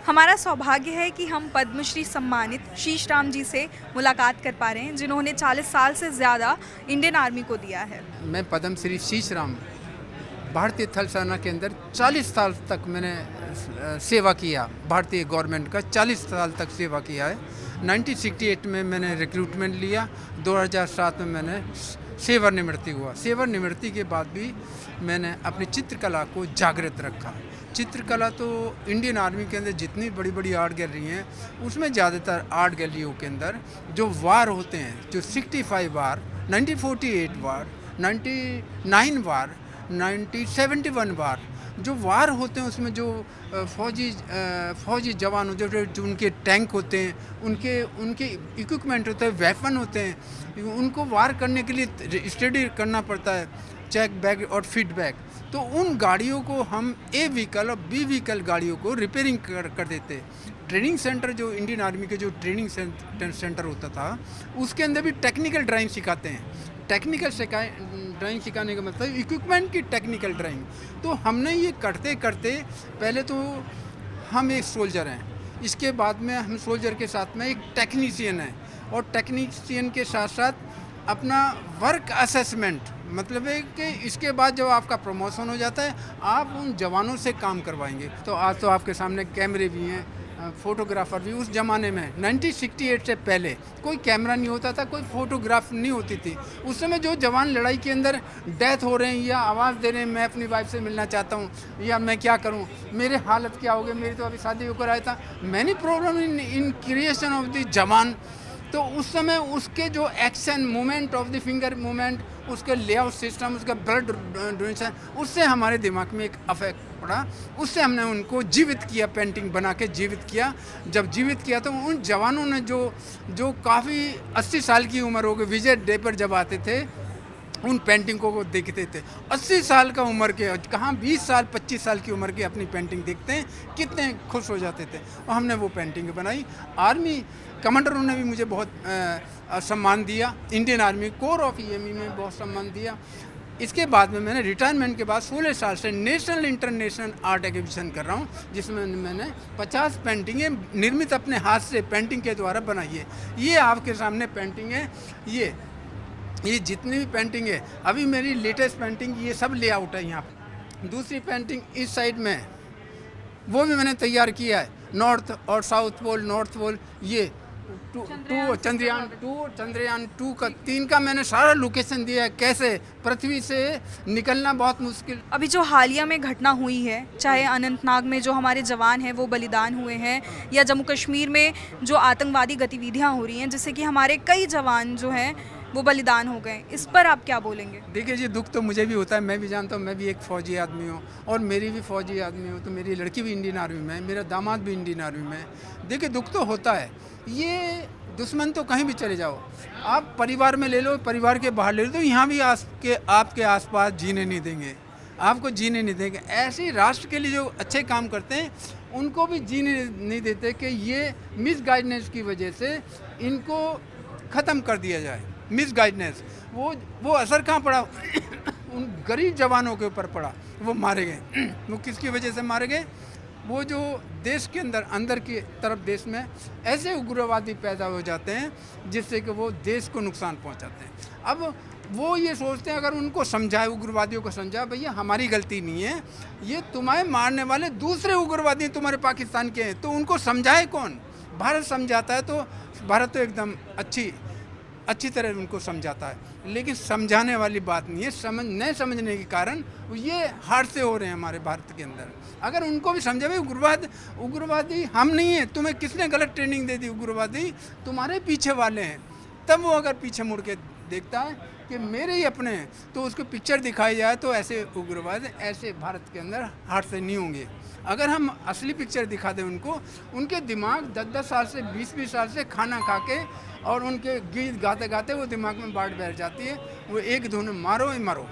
हमारा सौभाग्य है कि हम पद्मश्री सम्मानित शीश राम जी से मुलाकात कर पा रहे हैं, जिन्होंने 40 साल से ज़्यादा इंडियन आर्मी को दिया है। मैं पद्मश्री शीश राम भारतीय थल सेना के अंदर 40 साल तक मैंने सेवा किया। भारतीय गवर्नमेंट का 40 साल तक सेवा किया है। 1968 में मैंने रिक्रूटमेंट लिया। 2007 में मैंने सेवानिवृत्ति हुआ। सेवानिवृत्ति के बाद भी मैंने अपनी चित्रकला को जागृत रखा। चित्रकला तो इंडियन आर्मी के अंदर जितनी बड़ी बड़ी आर्ट गैलरी हैं, उसमें ज़्यादातर आर्ट गैलरियों के अंदर जो वार होते हैं, जो 65 वार, 1948 वार, 99 वार, 1971 वार, जो वार होते हैं उसमें जो फौजी जवान होते हैं, जो उनके टैंक होते हैं, उनके इक्विपमेंट होते हैं, वेपन होते हैं, उनको वार करने के लिए स्टडी करना पड़ता है, चेक बैग और फीडबैक। तो उन गाड़ियों को हम ए व्हीकल और बी व्हीकल गाड़ियों को रिपेयरिंग कर देते। ट्रेनिंग सेंटर जो इंडियन आर्मी के जो ट्रेनिंग सेंटर होता था, उसके अंदर भी टेक्निकल ड्राइंग सिखाते हैं। टेक्निकल ड्राइंग सिखाने का मतलब इक्विपमेंट की टेक्निकल ड्राइंग। तो हमने ये करते करते पहले तो हम एक सोल्जर हैं, इसके बाद में हम सोल्जर के साथ में एक टेक्नीशियन हैं, और टेक्नीशियन के साथ साथ अपना वर्क असेसमेंट, मतलब है कि इसके बाद जब आपका प्रमोशन हो जाता है, आप उन जवानों से काम करवाएंगे। तो आज तो आपके सामने कैमरे भी हैं, फोटोग्राफर भी। उस ज़माने में 1968 से पहले कोई कैमरा नहीं होता था, कोई फोटोग्राफ नहीं होती थी। उस समय जो जवान लड़ाई के अंदर डेथ हो रहे हैं या आवाज़ दे रहे हैं, मैं अपनी वाइफ से मिलना चाहता हूँ, या मैं क्या करूँ, मेरे हालत क्या हो गई, मेरी तो अभी शादी होकर आया था, many problem in creation of the जवान। तो उस समय उसके जो action, movement of the finger movement, उसके लेआउट सिस्टम, उसका ब्लड डोनेशन, उससे हमारे दिमाग में एक अफेक्ट पड़ा। उससे हमने उनको जीवित किया, पेंटिंग बना के जीवित किया। जब जीवित किया तो उन जवानों ने जो काफ़ी 80 साल की उम्र हो गई, विजय डे पर जब आते थे, उन पेंटिंगों को देखते थे। 80 साल का उम्र के, कहाँ 20 साल 25 साल की उम्र की अपनी पेंटिंग देखते हैं, कितने खुश हो जाते थे। और हमने वो पेंटिंग बनाई। आर्मी कमांडरों ने भी मुझे बहुत सम्मान दिया। Indian army core of EME में बहुत सम्मान दिया। इसके बाद में मैंने रिटायरमेंट के बाद 16 साल से नेशनल इंटरनेशनल आर्ट एग्जीबिशन कर रहा हूँ, जिसमें मैंने 50 पेंटिंगें निर्मित अपने हाथ से पेंटिंग के द्वारा बनाई है। ये आपके सामने पेंटिंग है। ये जितनी भी पेंटिंग है, अभी मेरी लेटेस्ट पेंटिंग, ये सब लेआउट है यहाँ पे। दूसरी पेंटिंग इस साइड में, वो भी मैंने तैयार किया है। नॉर्थ और साउथ पोल, नॉर्थ पोल, ये चंद्रयान 2 का 3 का मैंने सारा लोकेशन दिया है, कैसे पृथ्वी से निकलना बहुत मुश्किल। अभी जो हालिया में घटना हुई है, चाहे अनंतनाग में जो हमारे जवान हैं वो बलिदान हुए हैं, या जम्मू कश्मीर में जो आतंकवादी गतिविधियां हो रही हैं, जिससे कि हमारे कई जवान जो हैं वो बलिदान हो गए, इस पर आप क्या बोलेंगे? देखिए जी, दुख तो मुझे भी होता है, मैं भी जानता हूँ, मैं भी एक फ़ौजी आदमी हूँ, और मेरी भी फ़ौजी आदमी हूँ। तो मेरी लड़की भी इंडियन आर्मी में है, मेरा दामाद भी इंडियन आर्मी में है। देखिए, दुख तो होता है। ये दुश्मन तो कहीं भी चले जाओ, आप परिवार में ले लो, परिवार के बाहर ले लो, तो यहाँ भी आपके आसपास जीने नहीं देंगे, आपको जीने नहीं देंगे। ऐसे राष्ट्र के लिए जो अच्छे काम करते हैं, उनको भी जीने नहीं देते कि ये मिसगाइडेंस की वजह से इनको ख़त्म कर दिया जाए। मिसगाइडेंस, वो असर कहाँ पड़ा? उन गरीब जवानों के ऊपर पड़ा, वो मारे गए। वो किसकी वजह से मारे गए? वो जो देश के अंदर की तरफ देश में ऐसे उग्रवादी पैदा हो जाते हैं, जिससे कि वो देश को नुकसान पहुंचाते हैं। अब वो ये सोचते हैं, अगर उनको समझाए, उग्रवादियों को समझाए, भैया हमारी गलती नहीं है, ये तुम्हें मारने वाले दूसरे उग्रवादी तुम्हारे पाकिस्तान के हैं, तो उनको समझाए कौन? भारत समझाता है। तो भारत तो एकदम अच्छी तरह उनको समझाता है, लेकिन समझाने वाली बात नहीं है। नहीं समझने के कारण ये हादसे हो रहे हैं हमारे भारत के अंदर। अगर उनको भी समझे, भाई उग्रवादी हम नहीं हैं, तुम्हें किसने गलत ट्रेनिंग दे दी, उग्रवादी तुम्हारे पीछे वाले हैं, तब वो अगर पीछे मुड़ के देखता है कि मेरे ही अपने हैं, तो उसको पिक्चर दिखाई जाए, तो ऐसे उग्रवाद, ऐसे भारत के अंदर हादसे नहीं होंगे। अगर हम असली पिक्चर दिखा दें उनको, उनके दिमाग 10-10 साल से 20-20 साल से खाना खा के, और उनके गीत गाते गाते वो दिमाग में बाढ़ बैठ जाती है। वो एक धुन मारो ही मारो।